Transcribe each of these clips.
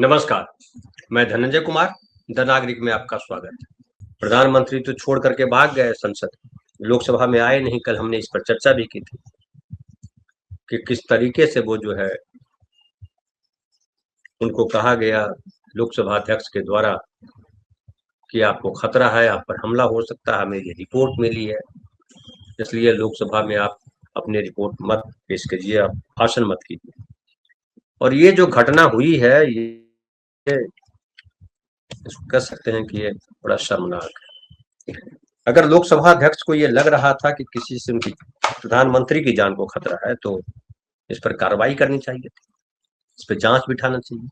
नमस्कार, मैं धनंजय कुमार, द नागरिक में आपका स्वागत है। प्रधानमंत्री तो छोड़ करके भाग गए संसद, लोकसभा में आए नहीं। कल हमने इस पर चर्चा भी की थी कि किस तरीके से वो जो है उनको कहा गया लोकसभा अध्यक्ष के द्वारा कि आपको खतरा है, आप पर हमला हो सकता है, हमें ये रिपोर्ट मिली है, इसलिए लोकसभा में आप अपनी रिपोर्ट मत पेश कीजिए, आप भाषण मत कीजिए। और ये जो घटना हुई है ये इसको कह सकते हैं कि ये बड़ा शर्मनाक है। अगर लोकसभा अध्यक्ष को ये लग रहा था कि किसी से उनकी प्रधानमंत्री की जान को खतरा है तो इस पर कार्रवाई करनी चाहिए थी, इस पर जांच बिठाना चाहिए,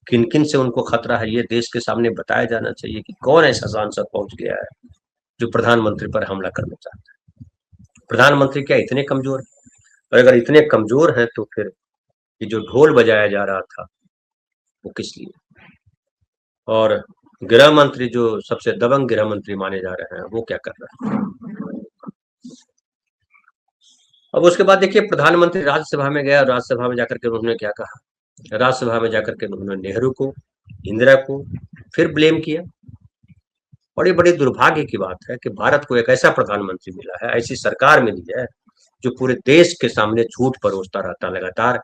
किन किन से उनको खतरा है ये देश के सामने बताया जाना चाहिए कि कौन ऐसा सांसद पहुंच गया है जो प्रधानमंत्री पर हमला करना चाहता है। प्रधानमंत्री क्या इतने कमजोर है? और अगर इतने कमजोर हैं तो फिर ये जो ढोल बजाया जा रहा था वो किस लिए? और गृह मंत्री जो सबसे दबंग गृह मंत्री माने जा रहे हैं वो क्या कर रहे हैं? अब उसके बाद देखिए प्रधानमंत्री राज्यसभा में गया और राज्यसभा में जाकर के उन्होंने क्या कहा? राज्यसभा में जाकर के उन्होंने नेहरू को, इंदिरा को फिर ब्लेम किया। बड़ी बड़ी दुर्भाग्य की बात है कि भारत को एक ऐसा प्रधानमंत्री मिला है, ऐसी सरकार मिली है जो पूरे देश के सामने झूठ परोसता रहता है, लगातार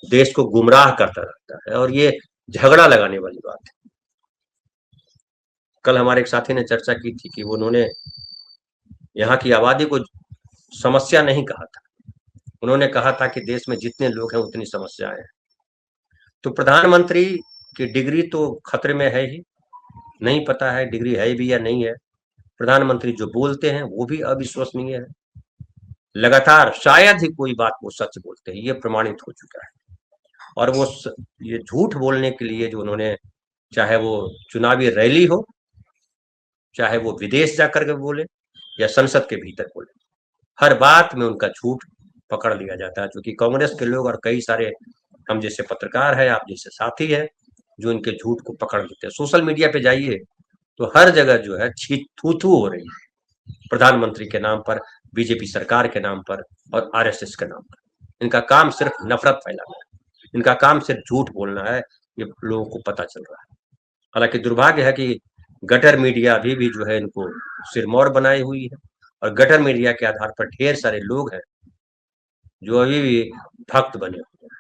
देश को गुमराह करता रहता है। और ये झगड़ा लगाने वाली बात है। कल हमारे एक साथी ने चर्चा की थी कि उन्होंने यहाँ की आबादी को समस्या नहीं कहा था, उन्होंने कहा था कि देश में जितने लोग हैं उतनी समस्याएं हैं। तो प्रधानमंत्री की डिग्री तो खतरे में है ही, नहीं पता है डिग्री है भी या नहीं है। प्रधानमंत्री जो बोलते हैं वो भी अविश्वसनीय है, लगातार शायद ही कोई बात वो सच बोलते हैं, ये प्रमाणित हो चुका है। और वो ये झूठ बोलने के लिए जो उन्होंने, चाहे वो चुनावी रैली हो, चाहे वो विदेश जाकर के बोले या संसद के भीतर बोले, हर बात में उनका झूठ पकड़ लिया जाता है। क्योंकि कांग्रेस के लोग और कई सारे हम जैसे पत्रकार है, आप जैसे साथी है, जो इनके झूठ को पकड़ लेते हैं। सोशल मीडिया पे जाइए तो हर जगह जो है छी थू थू हो रही है प्रधानमंत्री के नाम पर, बीजेपी सरकार के नाम पर और आरएसएस के नाम पर। इनका काम सिर्फ नफरत फैलाना है, इनका काम सिर्फ झूठ बोलना है, ये लोगों को पता चल रहा है। हालांकि दुर्भाग्य है कि गटर मीडिया अभी भी जो है इनको सिरमौर बनाई हुई है, और गटर मीडिया के आधार पर ढेर सारे लोग हैं जो अभी भी भक्त बने हुए हैं,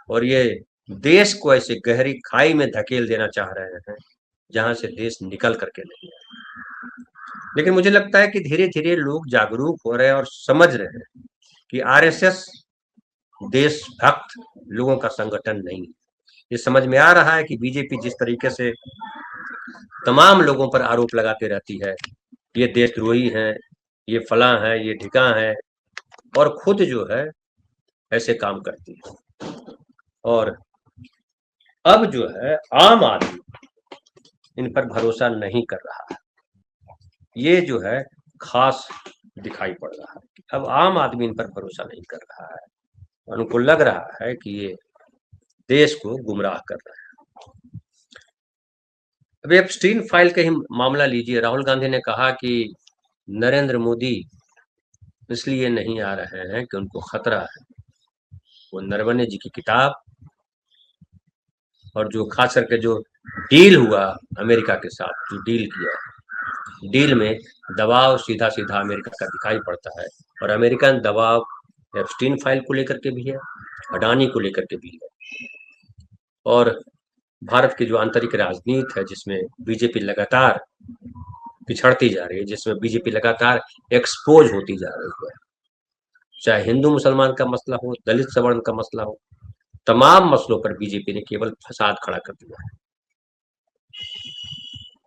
और ये देश को ऐसे गहरी खाई में धकेल देना चाह रहे हैं जहां से देश निकल करके नहीं है। लेकिन मुझे लगता है कि धीरे धीरे लोग जागरूक हो रहे हैं और समझ रहे हैं कि आरएसएस देशभक्त लोगों का संगठन नहीं है। ये समझ में आ रहा है कि बीजेपी जिस तरीके से तमाम लोगों पर आरोप लगाते रहती है, ये देशद्रोही हैं, ये फलां है, ये ढिकां है, और खुद जो है ऐसे काम करती है। और अब जो है आम आदमी इन पर भरोसा नहीं कर रहा है, ये जो है खास दिखाई पड़ रहा है। अब आम आदमी इन पर भरोसा नहीं कर रहा है, उनको लग रहा है कि ये देश को गुमराह कर रहा है। अभी एप्स्टीन फाइल का ही मामला लीजिए। राहुल गांधी ने कहा कि नरेंद्र मोदी इसलिए नहीं आ रहे हैं कि उनको खतरा है। वो नरवणे जी की किताब और जो खास करके जो डील हुआ अमेरिका के साथ, जो डील किया, डील में दबाव सीधा सीधा अमेरिका का दिखाई पड़ता है। और अमेरिकन दबाव एप्स्टीन फाइल को लेकर के भी है, अडानी को लेकर के भी है, और भारत की जो आंतरिक राजनीति है जिसमें बीजेपी लगातार पिछड़ती जा रही है, जिसमें बीजेपी लगातार एक्सपोज होती जा रही है, चाहे हिंदू मुसलमान का मसला हो, दलित सवर्ण का मसला हो, तमाम मसलों पर बीजेपी ने केवल फसाद खड़ा कर दिया है।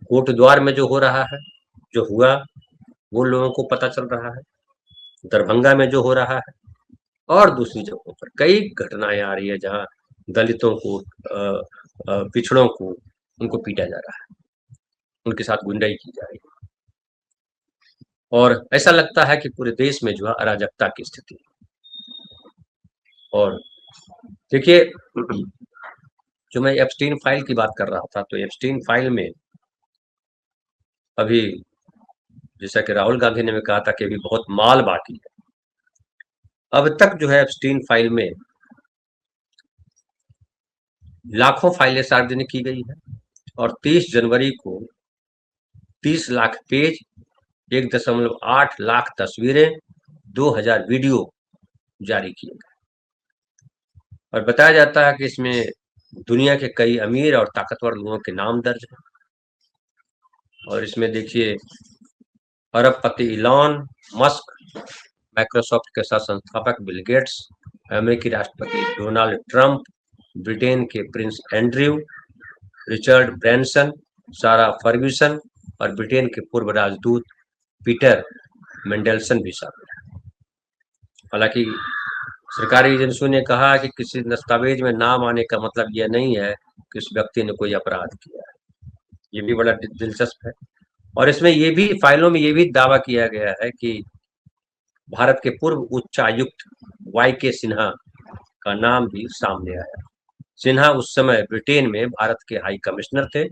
कोट द्वार में जो हो रहा है, जो हुआ, वो लोगों को पता चल रहा है। दरभंगा में जो हो रहा है और दूसरी जगहों पर कई घटनाएं आ रही है जहां दलितों को, पिछड़ों को, उनको पीटा जा रहा है, उनके साथ गुंडाई की जा रही है, और ऐसा लगता है कि पूरे देश में जो है अराजकता की स्थिति है। और देखिए, जो मैं एप्स्टीन फाइल की बात कर रहा था, तो एप्स्टीन फाइल में अभी जैसा कि राहुल गांधी ने भी कहा था कि अभी बहुत माल बाकी है। अब तक जो है एप्स्टीन फाइल में लाखों फाइलें सार्वजनिक की गई है और 30 जनवरी को 30 लाख पेज, 1.8 लाख तस्वीरें, 2000 वीडियो जारी किए गए और बताया जाता है कि इसमें दुनिया के कई अमीर और ताकतवर लोगों के नाम दर्ज हैं। और इसमें देखिए, अरबपति इलॉन मस्क, माइक्रोसॉफ्ट के सह संस्थापक बिल गेट्स, अमेरिकी राष्ट्रपति डोनाल्ड ट्रंप, ब्रिटेन के प्रिंस एंड्रयू, रिचर्ड ब्रैनसन, सारा फर्ग्यूसन और ब्रिटेन के पूर्व राजदूत पीटर मेंडेलसन भी शामिल हैं। हालांकि सरकारी एजेंसियों ने कहा कि किसी दस्तावेज में नाम आने का मतलब यह नहीं है कि उस व्यक्ति ने कोई अपराध किया है। ये भी बड़ा दिलचस्प है। और इसमें ये भी फाइलों में ये भी दावा किया गया है कि भारत के पूर्व उच्चायुक्त वाई के सिन्हा का नाम भी सामने आया। सिन्हा उस समय ब्रिटेन में भारत के हाई कमिश्नर थे।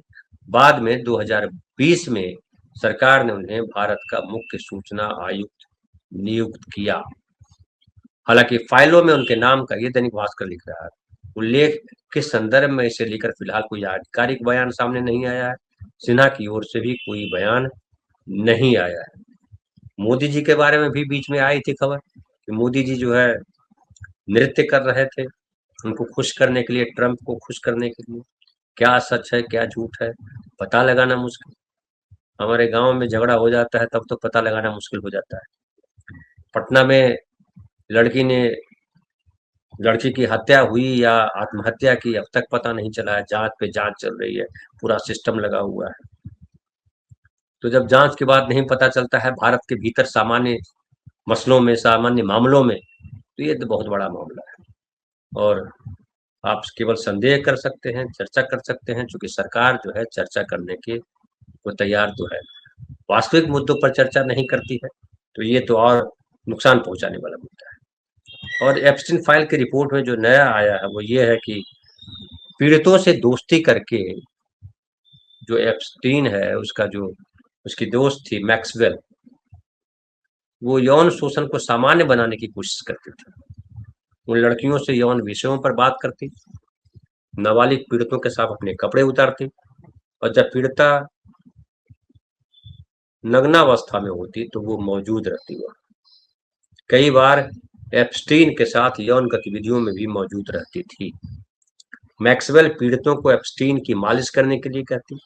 बाद में 2020 में सरकार ने उन्हें भारत का मुख्य सूचना आयुक्त नियुक्त किया। हालांकि फाइलों में उनके नाम का, ये दैनिक भास्कर लिख रहा है, उल्लेख के संदर्भ में इसे लेकर फिलहाल कोई आधिकारिक बयान सामने नहीं आया है। सिन्हा की ओर से भी कोई बयान नहीं आया है। मोदी जी के बारे में भी बीच में आई थी खबर कि मोदी जी जो है नृत्य कर रहे थे उनको खुश करने के लिए, ट्रंप को खुश करने के लिए। क्या सच है क्या झूठ है पता लगाना मुश्किल। हमारे गांव में झगड़ा हो जाता है तब तो पता लगाना मुश्किल हो जाता है। पटना में लड़की ने लड़की की हत्या हुई या आत्महत्या की अब तक पता नहीं चला है। जांच पे जांच चल रही है, पूरा सिस्टम लगा हुआ है। तो जब जांच के बाद नहीं पता चलता है भारत के भीतर सामान्य मसलों में, सामान्य मामलों में, तो ये तो बहुत बड़ा मामला है। और आप केवल संदेह कर सकते हैं, चर्चा कर सकते हैं, क्योंकि सरकार जो है चर्चा करने के वो तैयार तो है, वास्तविक मुद्दों पर चर्चा नहीं करती है। तो ये तो और नुकसान पहुंचाने वाला मुद्दा है। और एप्स्टीन फाइल की रिपोर्ट में जो नया आया है वो ये है कि पीड़ितों से दोस्ती करके, जो एप्स्टीन है उसका जो उसकी दोस्त थी मैक्सवेल, वो यौन शोषण को सामान्य बनाने की कोशिश करती थी। उन लड़कियों से यौन विषयों पर बात करती, नाबालिग पीड़ितों के साथ अपने कपड़े उतारती और जब पीड़िता नग्नावस्था में होती तो वो मौजूद रहती। वह कई बार एप्स्टीन के साथ यौन गतिविधियों में भी मौजूद रहती थी। मैक्सवेल पीड़ितों को एप्स्टीन की मालिश करने के लिए कहती।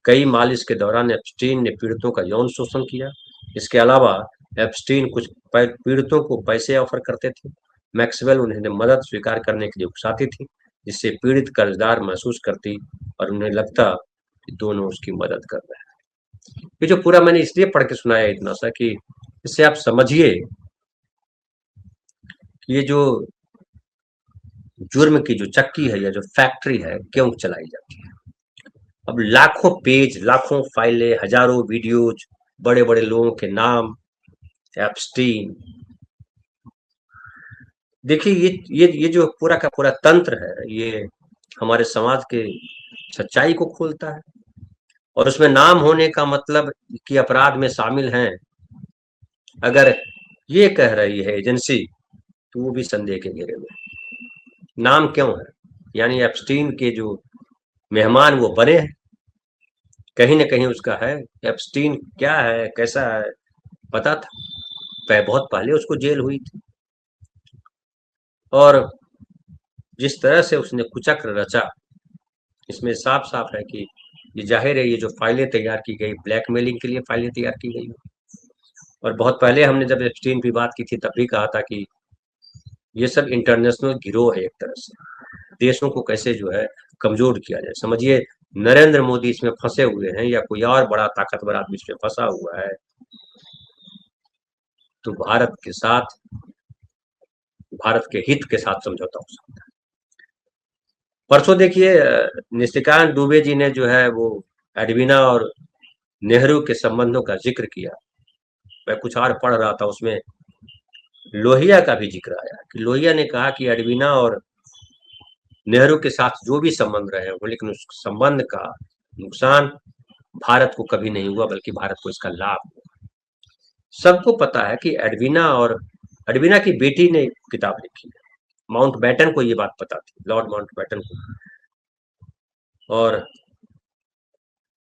कई मालिश के दौरान एप्स्टीन ने पीड़ितों का यौन शोषण किया। इसके अलावा एप्स्टीन कुछ पीड़ितों को पैसे ऑफर करते थे। मैक्सवेल उन्हें मदद स्वीकार करने के लिए उकसाती थी, जिससे पीड़ित कर्जदार महसूस करती और उन्हें लगता कि दोनों उसकी मदद कर रहे हैं। ये जो पूरा मैंने इसलिए पढ़ के सुनाया इतना सा कि इससे आप समझिए कि ये जो जुर्म की जो चक्की है या जो फैक्ट्री है क्यों चलाई जाती है। अब लाखों पेज, लाखों फाइलें, हजारों वीडियोज, बड़े बड़े लोगों के नाम, एप्स्टीन। देखिए ये जो पूरा का पूरा तंत्र है, ये हमारे समाज के सच्चाई को खोलता है। और उसमें नाम होने का मतलब कि अपराध में शामिल हैं, अगर ये कह रही है एजेंसी, तो वो भी संदेह के घेरे में। नाम क्यों है, यानी एप्स्टीन के जो मेहमान वो बने हैं, कहीं ना कहीं उसका है। एप्स्टीन क्या है, कैसा है, पता था। बहुत पहले उसको जेल हुई थी और जिस तरह से उसने कुचक्र रचा, इसमें साफ साफ है कि ये जाहिर है, ये जो फाइलें तैयार की गई ब्लैकमेलिंग के लिए फाइलें तैयार की गई। और बहुत पहले हमने जब एप्स्टीन की बात की थी तब भी कहा था कि ये सब इंटरनेशनल गिरोह है, एक तरह से देशों को कैसे जो है कमजोर किया जाए। समझिए नरेंद्र मोदी इसमें फंसे हुए हैं या कोई और बड़ा ताकतवर आदमी इसमें फंसा हुआ है, तो भारत के साथ, भारत के हित के साथ समझौता हो सकता है। परसों देखिए निशिकांत दुबे जी ने जो है वो एडवीना और नेहरू के संबंधों का जिक्र किया। मैं कुछ और पढ़ रहा था, उसमें लोहिया का भी जिक्र आया कि लोहिया ने कहा कि एडवीना और नेहरू के साथ जो भी संबंध रहे हो, लेकिन उस संबंध का नुकसान भारत को कभी नहीं हुआ, बल्कि भारत को इसका लाभ हुआ। सबको पता है कि एडवीना की बेटी ने किताब लिखी है। माउंटबेटन को ये बात पता थी, लॉर्ड माउंटबेटन को, और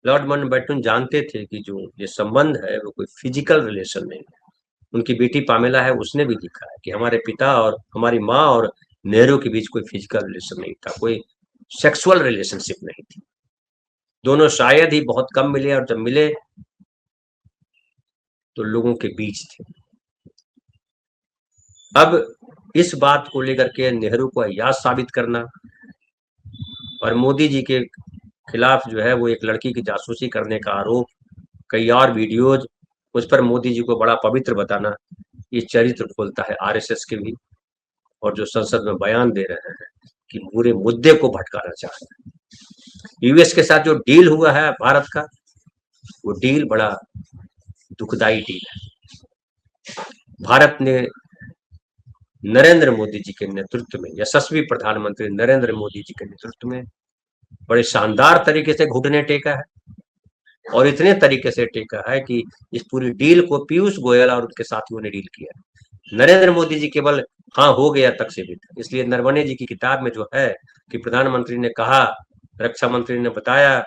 लॉर्ड माउंटबेटन जानते थे कि जो ये संबंध है वो कोई फिजिकल रिलेशन नहीं है। उनकी बेटी पामेला है, उसने भी लिखा है कि हमारे पिता और हमारी माँ और नेहरू के बीच कोई फिजिकल रिलेशन नहीं था, कोई सेक्सुअल रिलेशनशिप नहीं थी। दोनों शायद ही बहुत कम मिले, और जब मिले तो लोगों के बीच थे। अब इस बात को लेकर के नेहरू को अयाज साबित करना और मोदी जी के खिलाफ जो है वो एक लड़की की जासूसी करने का आरोप, कई और वीडियोज, उस पर मोदी जी को बड़ा पवित्र बताना, ये चरित्र खोलता है आरएसएस के भी। और जो संसद में बयान दे रहे हैं कि पूरे मुद्दे को भटकाना चाहते हैं। यूएस के साथ जो डील हुआ है भारत का, वो डील बड़ा दुखदाई डील है। भारत ने नरेंद्र मोदी जी के नेतृत्व में, यशस्वी प्रधानमंत्री नरेंद्र मोदी जी के नेतृत्व में बड़े शानदार तरीके से घुटने टेका है, और इतने तरीके से टेका है कि इस पूरी डील को पीयूष गोयल और उनके साथियों ने डील किया। नरेंद्र मोदी जी केवल हाँ हो गया तक सीमित है। इसलिए नरवणे जी की किताब में जो है कि प्रधानमंत्री ने कहा, रक्षा मंत्री ने बताया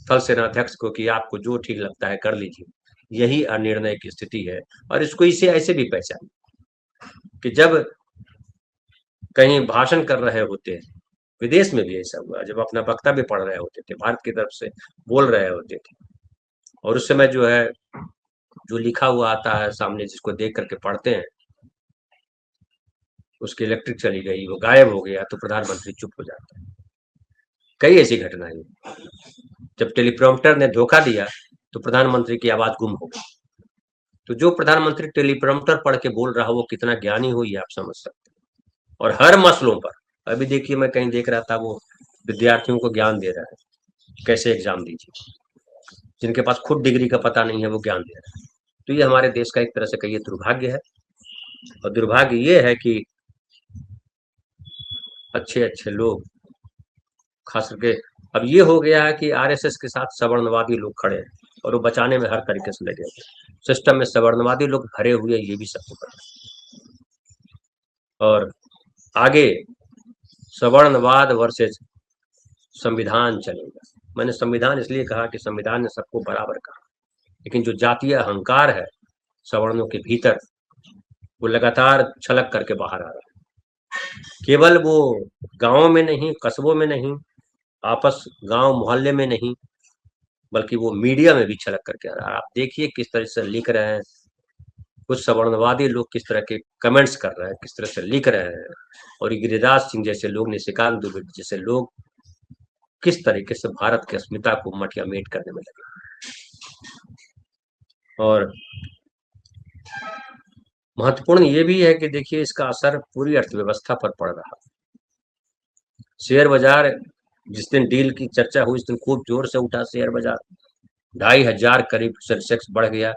थल सेनाध्यक्ष को कि आपको जो ठीक लगता है कर लीजिए, यही अनिर्णय की स्थिति है। और इसको इसे ऐसे भी पहचान कि जब कहीं भाषण कर रहे होते हैं, विदेश में भी ऐसा हुआ, जब अपना वक्तव्य पढ़ रहे होते थे, भारत की तरफ से बोल रहे होते थे, और उस समय जो है जो लिखा हुआ आता है सामने, जिसको देख करके पढ़ते हैं, उसकी इलेक्ट्रिक चली गई, वो गायब हो गया, तो प्रधानमंत्री चुप हो जाता है। कई ऐसी घटनाएं, जब टेलीप्रॉम्प्टर ने धोखा दिया तो प्रधानमंत्री की आवाज गुम हो गई। तो जो प्रधानमंत्री टेलीप्रॉम्प्टर पढ़ के बोल रहा हो वो कितना ज्ञानी हो, ये आप समझ सकते हैं। और हर मसलों पर, अभी देखिए मैं कहीं देख रहा था, वो विद्यार्थियों को ज्ञान दे रहा है कैसे एग्जाम दीजिए, जिनके पास खुद डिग्री का पता नहीं है वो ज्ञान दे रहा है। तो ये हमारे देश का एक तरह से कहिए दुर्भाग्य है। और दुर्भाग्य ये है कि अच्छे अच्छे लोग, खास करके अब ये हो गया है कि आरएसएस के साथ सवर्णवादी लोग खड़े हैं, और वो बचाने में हर तरीके से लगे हैं। सिस्टम में सवर्णवादी लोग भरे हुए, ये भी सबको पता है। और आगे सवर्णवाद वर्सेस संविधान चलेगा। मैंने संविधान इसलिए कहा कि संविधान ने सबको बराबर कहा, लेकिन जो जातीय अहंकार है सवर्णों के भीतर, वो लगातार छलक करके बाहर आ रहा है। केवल वो गांवों में नहीं, कस्बों में नहीं, आपस गांव मोहल्ले में नहीं, बल्कि वो मीडिया में भी छलक करके आ रहा है। आप देखिए किस तरह से लिख रहे हैं कुछ सवर्णवादी लोग, किस तरह के कमेंट्स कर रहे हैं, किस तरह से लिख रहे हैं, और गिरिराज सिंह जैसे लोग, निशिकांत दुबे जैसे लोग किस तरीके से भारत की अस्मिता को मटिया मेट करने में लगे। और महत्वपूर्ण ये भी है कि देखिए इसका असर पूरी अर्थव्यवस्था पर पड़ रहा है। शेयर बाजार, जिस दिन डील की चर्चा हुई उस दिन खूब जोर से उठा शेयर बाजार, 2,500 करीब सेंसेक्स बढ़ गया।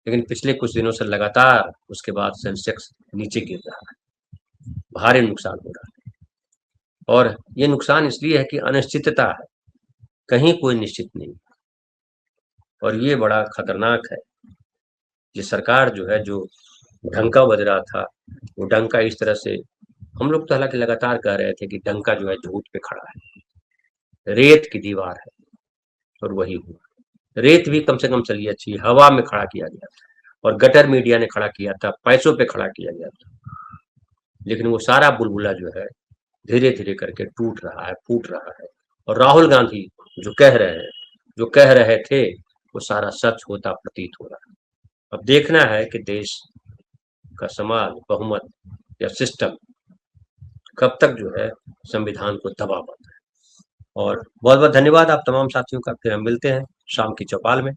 लेकिन पिछले कुछ दिनों से लगातार उसके बाद सेंसेक्स नीचे गिर रहा है, भारी नुकसान हो रहा है। और ये नुकसान इसलिए है कि अनिश्चितता है, कहीं कोई निश्चित नहीं। और ये बड़ा खतरनाक है। ये सरकार जो है, जो डंका बज रहा था, वो डंका इस तरह से, हम लोग तो हालांकि लगातार कह रहे थे कि डंका जो है झूठ पे खड़ा है, रेत की दीवार है, और वही हुआ। रेत भी कम से कम चलिए अच्छी, हवा में खड़ा किया गया था, और गटर मीडिया ने खड़ा किया था, पैसों पे खड़ा किया गया था। लेकिन वो सारा बुलबुला जो है धीरे धीरे करके टूट रहा है, फूट रहा है। और राहुल गांधी जो कह रहे हैं, जो कह रहे थे, वो सारा सच होता प्रतीत हो रहा है। अब देखना है कि देश का समाज, बहुमत या सिस्टम कब तक जो है संविधान को दबा पाता है। और बहुत बहुत धन्यवाद आप तमाम साथियों का। फिर हम मिलते हैं शाम की चौपाल में।